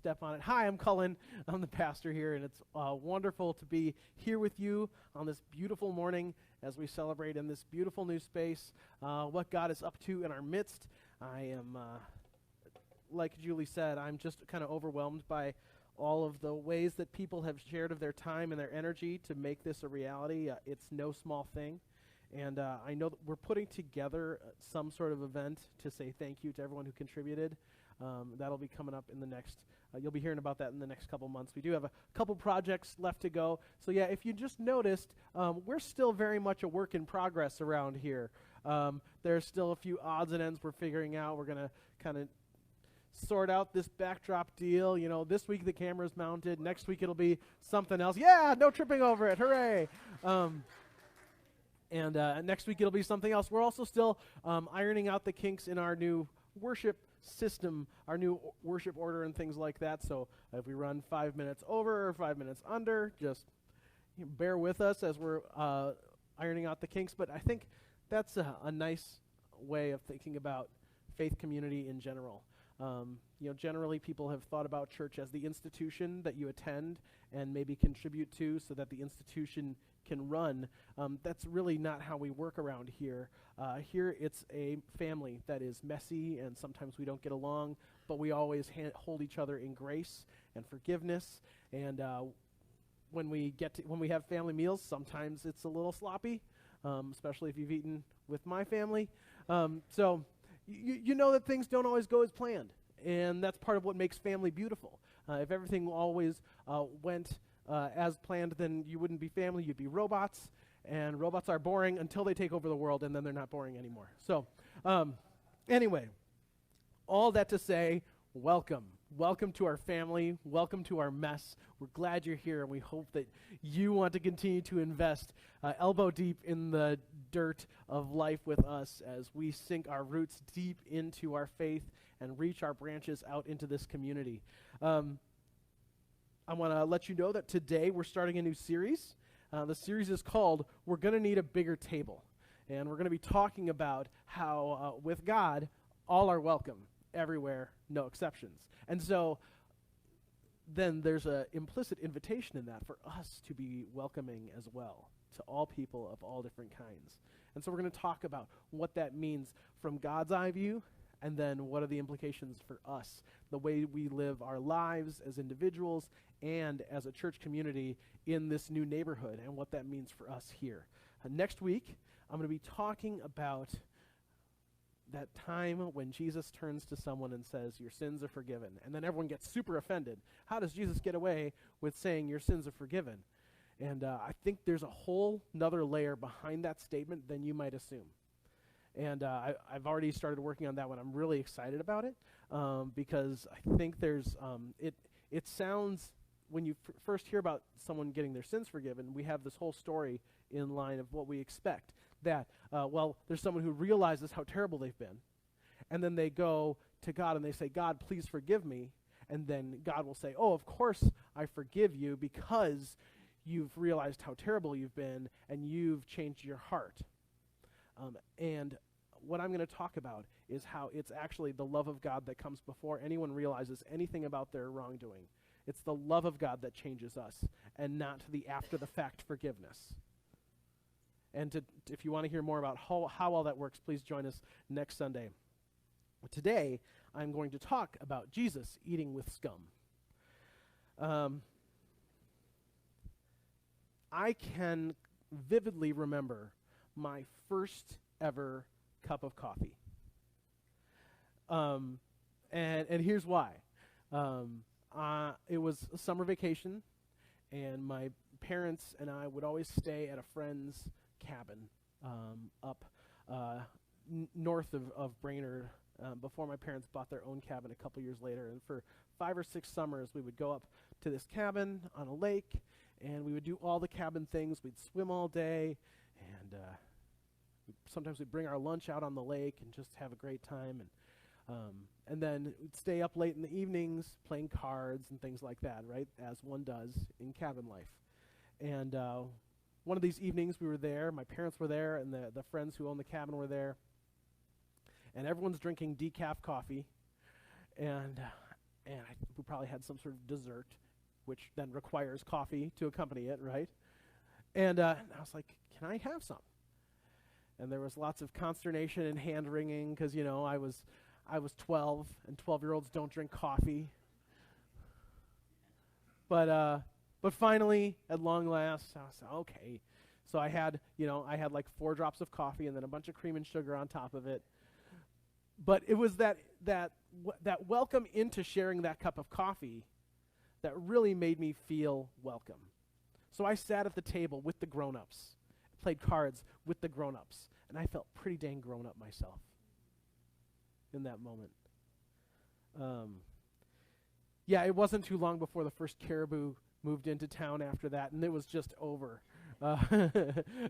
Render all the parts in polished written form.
step on it. Hi, I'm Cullen. I'm the pastor here, and it's wonderful to be here with you on this beautiful morning as we celebrate in this beautiful new space what God is up to in our midst. I am, like Julie said, I'm just kind of overwhelmed by all of the ways that people have shared of their time and their energy to make this a reality. It's no small thing. And I know that we're putting together some sort of event to say thank you to everyone who contributed. That'll be coming up in the next, you'll be hearing about that in the next couple months. We do have a couple projects left to go. So yeah, if you just noticed, we're still very much a work in progress around here. There's still a few odds and ends we're figuring out. We're going to kind of sort out this backdrop deal. You know, this week the camera's mounted. Next week it'll be something else. Yeah, no tripping over it. Hooray. And next week it'll be something else. We're also still ironing out the kinks in our new worship system, our new worship order and things like that. So if we run 5 minutes over or 5 minutes under, just bear with us as we're ironing out the kinks. But I think that's a nice way of thinking about faith community in general. You know, generally people have thought about church as the institution that you attend and maybe contribute to so that the institution can run. That's really not how we work around here. Here it's a family that is messy and sometimes we don't get along, but we always hold each other in grace and forgiveness. And when we have family meals, sometimes it's a little sloppy, especially if you've eaten with my family. So you know that things don't always go as planned, and that's part of what makes family beautiful. If everything always went as planned, then you wouldn't be family, you'd be robots, and robots are boring until they take over the world, and then they're not boring anymore. So anyway, all that to say, welcome. Welcome to our family. Welcome to our mess. We're glad you're here, and we hope that you want to continue to invest elbow deep in the dirt of life with us as we sink our roots deep into our faith and reach our branches out into this community. I want to let you know that today we're starting a new series. The series is called We're Going to Need a Bigger Table. And we're going to be talking about how with God, all are welcome, everywhere, no exceptions. And so then there's an implicit invitation in that for us to be welcoming as well to all people of all different kinds. And so we're going to talk about what that means from God's eye view, and then what are the implications for us, the way we live our lives as individuals and as a church community in this new neighborhood, and what that means for us here. Next week, I'm going to be talking about that time when Jesus turns to someone and says, your sins are forgiven. And then everyone gets super offended. How does Jesus get away with saying your sins are forgiven? And I think there's a whole nother layer behind that statement than you might assume. And I've already started working on that one. I'm really excited about it because I think there's, it sounds, when you first hear about someone getting their sins forgiven, we have this whole story in line of what we expect. That, well, there's someone who realizes how terrible they've been, and then they go to God and they say, God, please forgive me. And then God will say, oh, of course I forgive you because you've realized how terrible you've been and you've changed your heart. And what I'm going to talk about is how it's actually the love of God that comes before anyone realizes anything about their wrongdoing. It's the love of God that changes us and not the after-the-fact forgiveness. And if you want to hear more about how all that works, please join us next Sunday. Today, I'm going to talk about Jesus eating with scum. I can vividly remember my first ever cup of coffee. And here's why. It was a summer vacation, and my parents and I would always stay at a friend's cabin up north of Brainerd before my parents bought their own cabin a couple years later. And for 5 or 6 summers, we would go up to this cabin on a lake, and we would do all the cabin things. We'd swim all day, and sometimes we'd bring our lunch out on the lake and just have a great time. And then we'd stay up late in the evenings playing cards and things like that, right, as one does in cabin life. And one of these evenings we were there, my parents were there, and the friends who owned the cabin were there. And everyone's drinking decaf coffee. And and we probably had some sort of dessert, which then requires coffee to accompany it, right? And I was like, can I have some? And there was lots of consternation and hand-wringing because, I was 12, and 12-year-olds don't drink coffee. But finally, at long last, I was okay. So I had like 4 drops of coffee and then a bunch of cream and sugar on top of it. But it was that welcome into sharing that cup of coffee that really made me feel welcome. So I sat at the table with the grown-ups, played cards with the grown-ups, and I felt pretty dang grown up myself in that moment. It wasn't too long before the first caribou moved into town after that, and it was just over.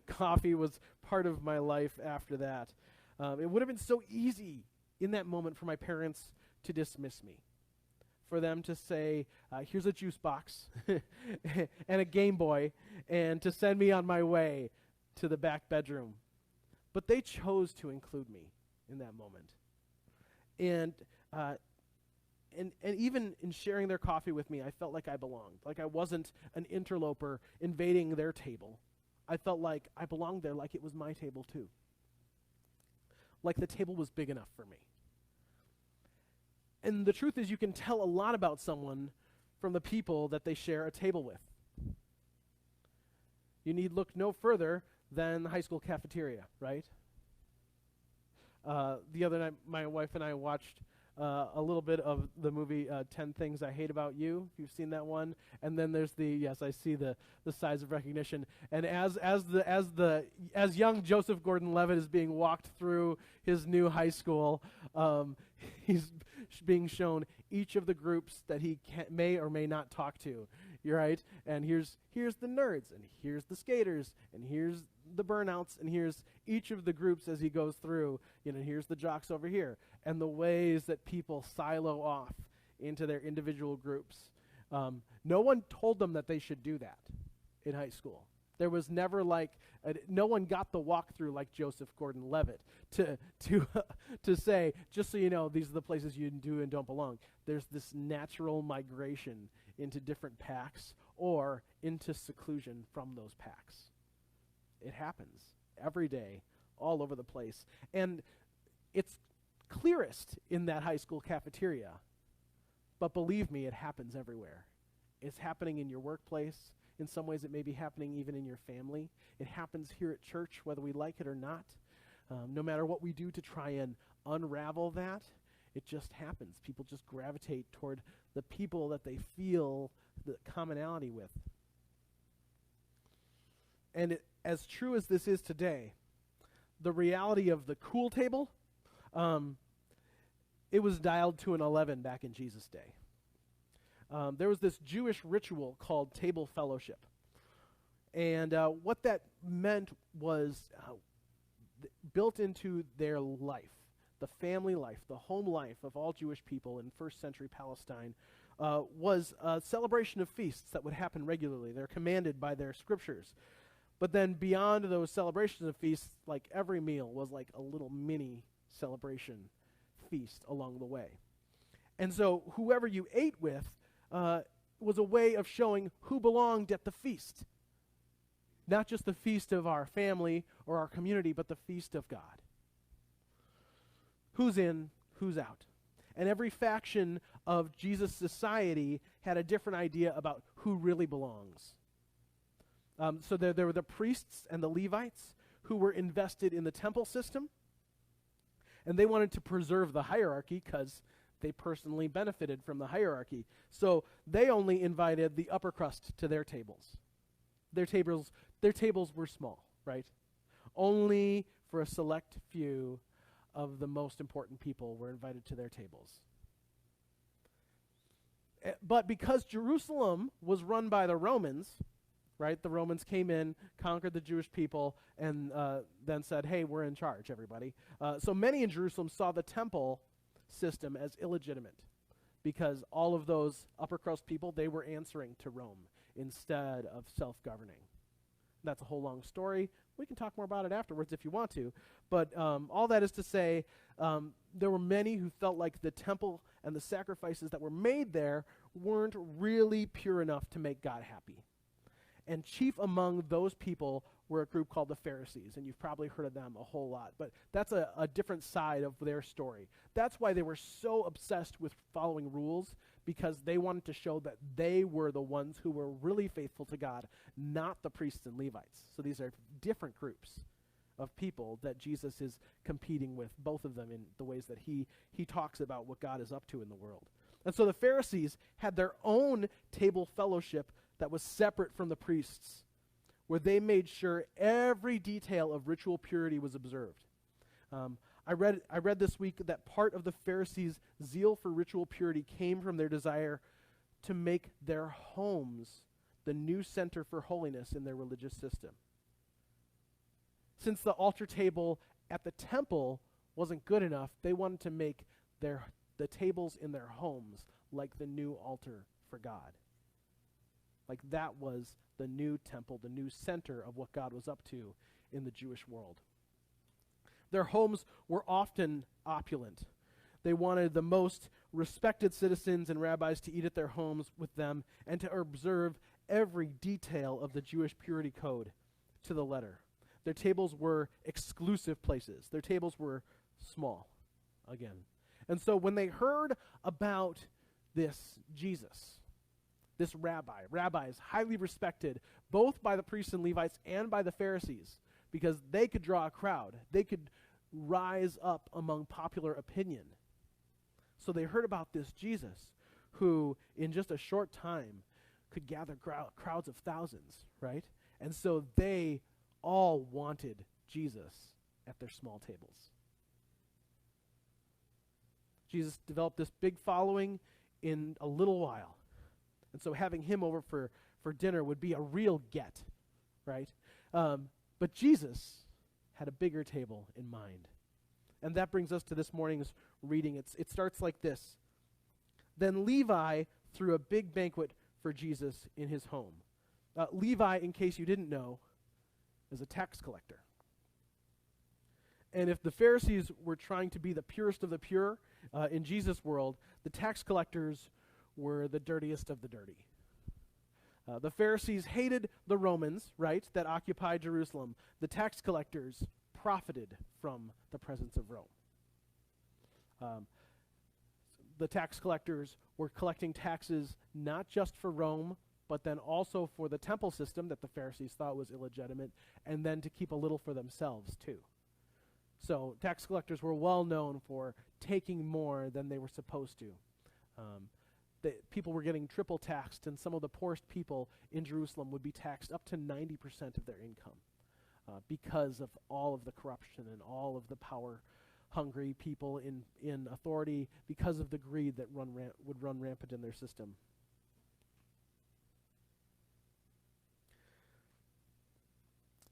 Coffee was part of my life after that. It would have been so easy in that moment for my parents to dismiss me, for them to say, here's a juice box and a Game Boy, and to send me on my way to the back bedroom. But they chose to include me in that moment. And even in sharing their coffee with me, I felt like I belonged, like I wasn't an interloper invading their table. I felt like I belonged there, like it was my table too. Like the table was big enough for me. And the truth is, you can tell a lot about someone from the people that they share a table with. You need look no further than the high school cafeteria, right? The other night, my wife and I watched a little bit of the movie 10 Things I Hate About You. If you've seen that one. And then there's yes, I see the size of recognition. And as young Joseph Gordon-Levitt is being walked through his new high school, he's being shown each of the groups that he may or may not talk to. You're right. And here's the nerds, and here's the skaters, and here's the burnouts, and here's each of the groups as he goes through. Here's the jocks over here, and the ways that people silo off into their individual groups. No one told them that they should do that in high school. There was never no one got the walkthrough like Joseph Gordon-Levitt to say, just so you know, these are the places you do and don't belong. There's this natural migration into different packs or into seclusion from those packs. It happens every day, all over the place. And it's clearest in that high school cafeteria. But believe me, it happens everywhere. It's happening in your workplace. In some ways, it may be happening even in your family. It happens here at church, whether we like it or not. No matter what we do to try and unravel that, it just happens. People just gravitate toward the people that they feel the commonality with. And as true as this is today, the reality of the cool table, it was dialed to an 11 back in Jesus' day. There was this Jewish ritual called table fellowship. And what that meant was built into their life, the family life, the home life of all Jewish people in first century Palestine, was a celebration of feasts that would happen regularly. They're commanded by their scriptures. But then beyond those celebrations of feasts, like every meal was like a little mini celebration feast along the way. And so whoever you ate with was a way of showing who belonged at the feast. Not just the feast of our family or our community, but the feast of God. Who's in, who's out. And every faction of Jesus' society had a different idea about who really belongs. So there were the priests and the Levites who were invested in the temple system, and they wanted to preserve the hierarchy because they personally benefited from the hierarchy. So they only invited the upper crust to their tables. Their tables were small, right? Only for a select few of the most important people were invited to their tables. But because Jerusalem was run by the Romans, right? The Romans came in, conquered the Jewish people, and then said, hey, we're in charge, everybody. So many in Jerusalem saw the temple system as illegitimate because all of those upper crust people, they were answering to Rome instead of self-governing. That's a whole long story. We can talk more about it afterwards if you want to. But all that is to say, there were many who felt like the temple and the sacrifices that were made there weren't really pure enough to make God happy. And chief among those people were a group called the Pharisees, and you've probably heard of them a whole lot, but that's a different side of their story. That's why they were so obsessed with following rules, because they wanted to show that they were the ones who were really faithful to God, not the priests and Levites. So these are different groups of people that Jesus is competing with, both of them in the ways that he talks about what God is up to in the world. And so the Pharisees had their own table fellowship that was separate from the priests, where they made sure every detail of ritual purity was observed. I read this week that part of the Pharisees' zeal for ritual purity came from their desire to make their homes the new center for holiness in their religious system. Since the altar table at the temple wasn't good enough, they wanted to make the tables in their homes like the new altar for God. Like that was the new temple, the new center of what God was up to in the Jewish world. Their homes were often opulent. They wanted the most respected citizens and rabbis to eat at their homes with them and to observe every detail of the Jewish purity code to the letter. Their tables were exclusive places. Their tables were small, again. And so when they heard about this Jesus, this rabbi is highly respected both by the priests and Levites and by the Pharisees, because they could draw a crowd. They could rise up among popular opinion. So they heard about this Jesus who, in just a short time, could gather crowds of thousands, right? And so they all wanted Jesus at their small tables. Jesus developed this big following in a little while. And so having him over for dinner would be a real get, right? But Jesus had a bigger table in mind. And that brings us to this morning's reading. It starts like this. Then Levi threw a big banquet for Jesus in his home. Levi, in case you didn't know, is a tax collector. And if the Pharisees were trying to be the purest of the pure in Jesus' world, the tax collectors were the dirtiest of the dirty. The Pharisees hated the Romans, right, that occupied Jerusalem. The tax collectors profited from the presence of Rome. The tax collectors were collecting taxes not just for Rome, but then also for the temple system that the Pharisees thought was illegitimate, and then to keep a little for themselves too. So tax collectors were well known for taking more than they were supposed to. People were getting triple taxed, and some of the poorest people in Jerusalem would be taxed up to 90% of their income because of all of the corruption and all of the power-hungry people in authority, because of the greed that would run rampant in their system.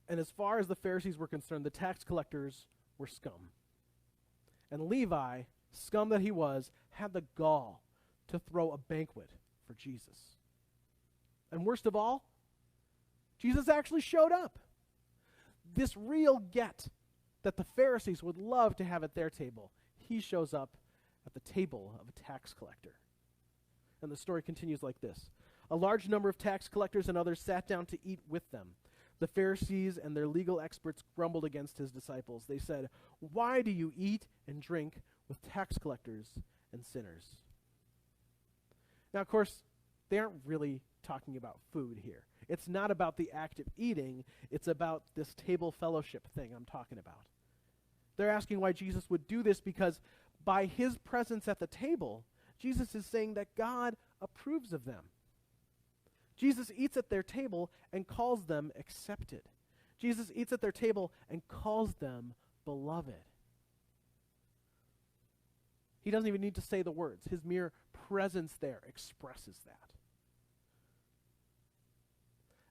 And as far as the Pharisees were concerned, the tax collectors were scum. And Levi, scum that he was, had the gall to throw a banquet for Jesus. And worst of all, Jesus actually showed up. This real get that the Pharisees would love to have at their table, he shows up at the table of a tax collector. And the story continues like this. A large number of tax collectors and others sat down to eat with them. The Pharisees and their legal experts grumbled against his disciples. They said, "Why do you eat and drink with tax collectors and sinners?" Now, of course, they aren't really talking about food here. It's not about the act of eating. It's about this table fellowship thing I'm talking about. They're asking why Jesus would do this because by his presence at the table, Jesus is saying that God approves of them. Jesus eats at their table and calls them accepted. Jesus eats at their table and calls them beloved. He doesn't even need to say the words. His mere presence there expresses that.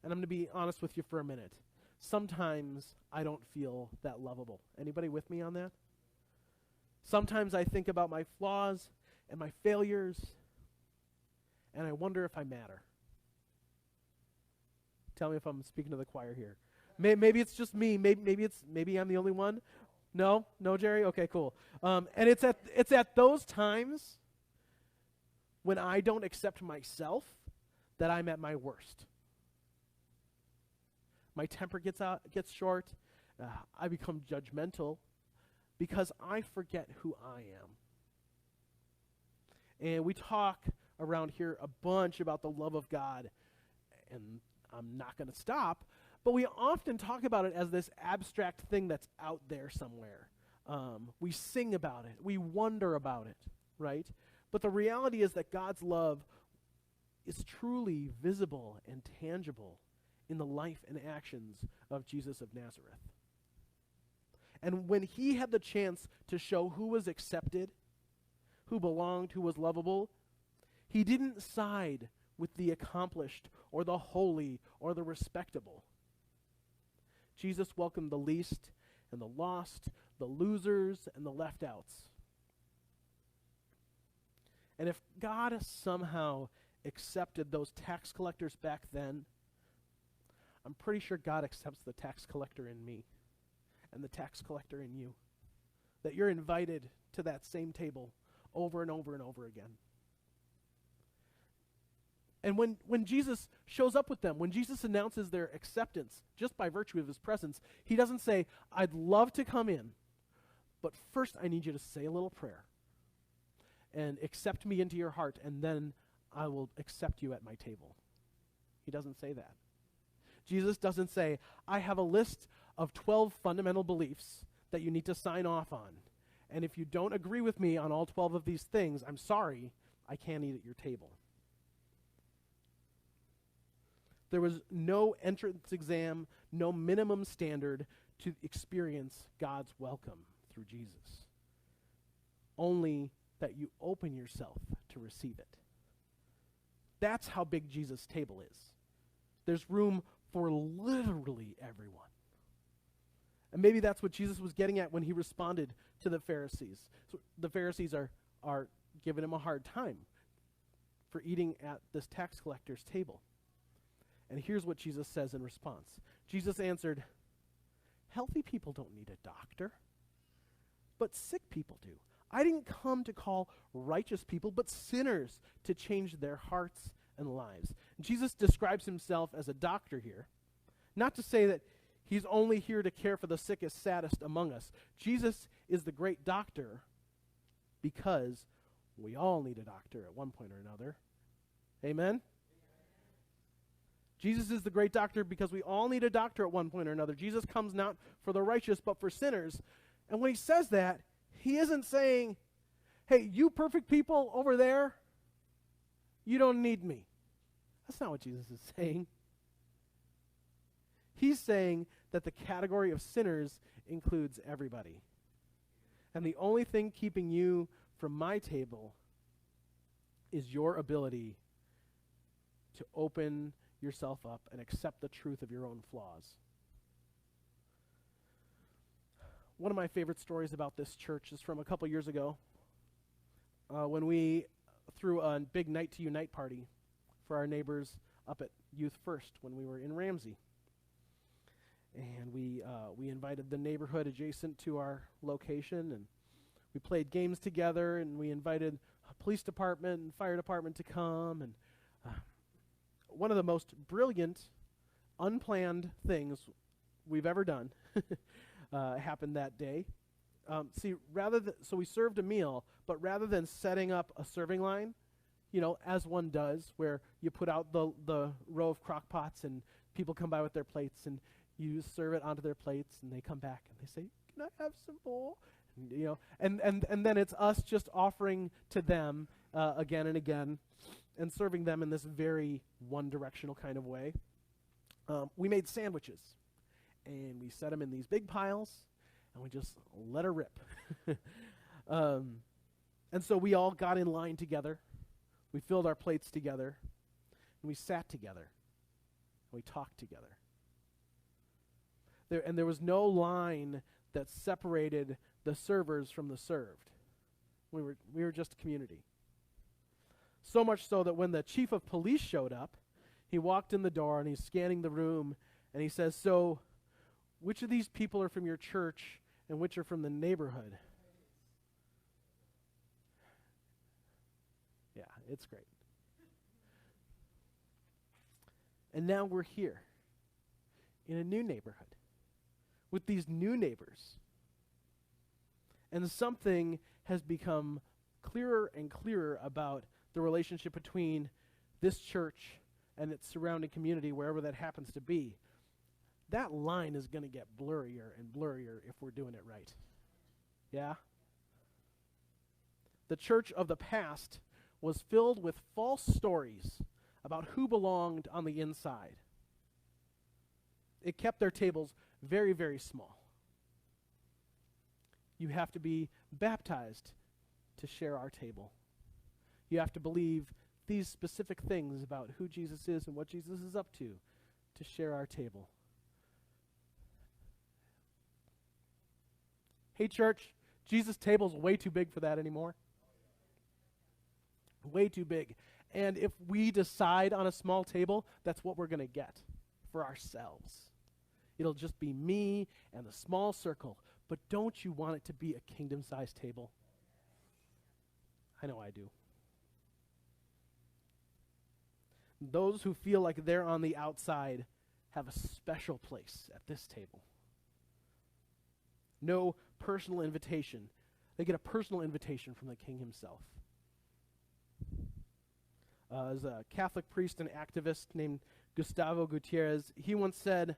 And I'm going to be honest with you for a minute. Sometimes I don't feel that lovable. Anybody with me on that? Sometimes I think about my flaws and my failures, and I wonder if I matter. Tell me if I'm speaking to the choir here. Maybe it's just me. Maybe I'm the only one. No, Jerry. Okay, cool. And it's at those times when I don't accept myself, that I'm at my worst. My temper gets short. I become judgmental because I forget who I am. And we talk around here a bunch about the love of God, and I'm not going to stop, but we often talk about it as this abstract thing that's out there somewhere. We sing about it. We wonder about it, right? But the reality is that God's love is truly visible and tangible in the life and actions of Jesus of Nazareth. And when he had the chance to show who was accepted, who belonged, who was lovable, he didn't side with the accomplished or the holy or the respectable. Jesus welcomed the least and the lost, the losers and the left outs. And if God somehow accepted those tax collectors back then, I'm pretty sure God accepts the tax collector in me and the tax collector in you. That you're invited to that same table over and over and over again. And when Jesus shows up with them, when Jesus announces their acceptance, just by virtue of his presence, he doesn't say, I'd love to come in, but first I need you to say a little prayer and accept me into your heart, and then I will accept you at my table. He doesn't say that. Jesus doesn't say, I have a list of 12 fundamental beliefs that you need to sign off on, and if you don't agree with me on all 12 of these things, I'm sorry, I can't eat at your table. There was no entrance exam, no minimum standard to experience God's welcome through Jesus. Only that you open yourself to receive it. That's how big Jesus' table is. There's room for literally everyone. And maybe that's what Jesus was getting at when he responded to the Pharisees. So the Pharisees are giving him a hard time for eating at this tax collector's table. And here's what Jesus says in response. Jesus answered, healthy people don't need a doctor, but sick people do. I didn't come to call righteous people, but sinners to change their hearts and lives. Jesus describes himself as a doctor here, not to say that he's only here to care for the sickest, saddest among us. Jesus is the great doctor because we all need a doctor at one point or another. Amen? Jesus is the great doctor because we all need a doctor at one point or another. Jesus comes not for the righteous, but for sinners. And when he says that, he isn't saying, hey, you perfect people over there, you don't need me. That's not what Jesus is saying. He's saying that the category of sinners includes everybody. And the only thing keeping you from my table is your ability to open yourself up and accept the truth of your own flaws. One of my favorite stories about this church is from a couple years ago when we threw a big Night to Unite party for our neighbors up at Youth First when we were in Ramsey. And we invited the neighborhood adjacent to our location, and we played games together, and we invited a police department and fire department to come, and one of the most brilliant, unplanned things we've ever done happened that day. So we served a meal, but rather than setting up a serving line, as one does, where you put out the row of crock pots and people come by with their plates and you serve it onto their plates and they come back and they say, can I have some more? And then it's us just offering to them again and again and serving them in this very one-directional kind of way. We made sandwiches, and we set them in these big piles, and we just let her rip. And so we all got in line together. We filled our plates together, and we sat together, and we talked together. There was no line that separated the servers from the served. We were just a community. So much so that when the chief of police showed up, he walked in the door and he's scanning the room and he says, so which of these people are from your church and which are from the neighborhood? Yeah. Yeah, it's great. And now we're here in a new neighborhood with these new neighbors. And something has become clearer and clearer about the relationship between this church and its surrounding community, wherever that happens to be. That line is going to get blurrier and blurrier if we're doing it right. Yeah? The church of the past was filled with false stories about who belonged on the inside. It kept their tables very, very small. You have to be baptized to share our table. You have to believe these specific things about who Jesus is and what Jesus is up to share our table. Hey, church, Jesus' table's way too big for that anymore. Way too big. And if we decide on a small table, that's what we're going to get for ourselves. It'll just be me and a small circle. But don't you want it to be a kingdom-sized table? I know I do. Those who feel like they're on the outside have a special place at this table. No personal invitation. They get a personal invitation from the King himself. There's a Catholic priest and activist named Gustavo Gutierrez. He once said,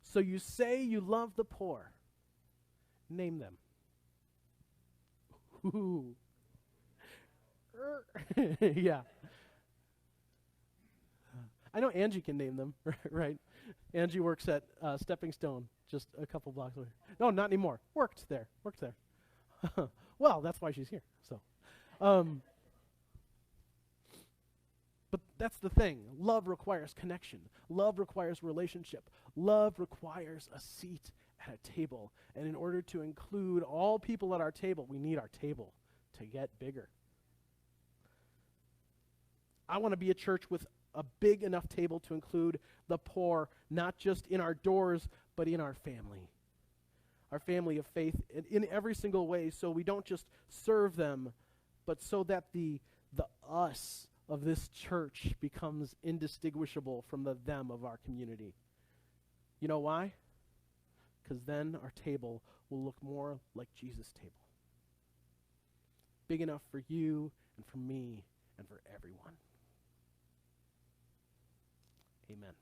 "So you say you love the poor. Name them." Ooh. Yeah. I know Angie can name them, right? Angie works at Stepping Stone, just a couple blocks away. No, not anymore. Worked there. Well, that's why she's here. So, but that's the thing. Love requires connection. Love requires relationship. Love requires a seat at a table. And in order to include all people at our table, we need our table to get bigger. I want to be a church with a big enough table to include the poor, not just in our doors, but in our family of faith, in every single way, so we don't just serve them, but so that the us of this church becomes indistinguishable from the them of our community. You know why? Because then our table will look more like Jesus' table. Big enough for you and for me and for everyone. Amen.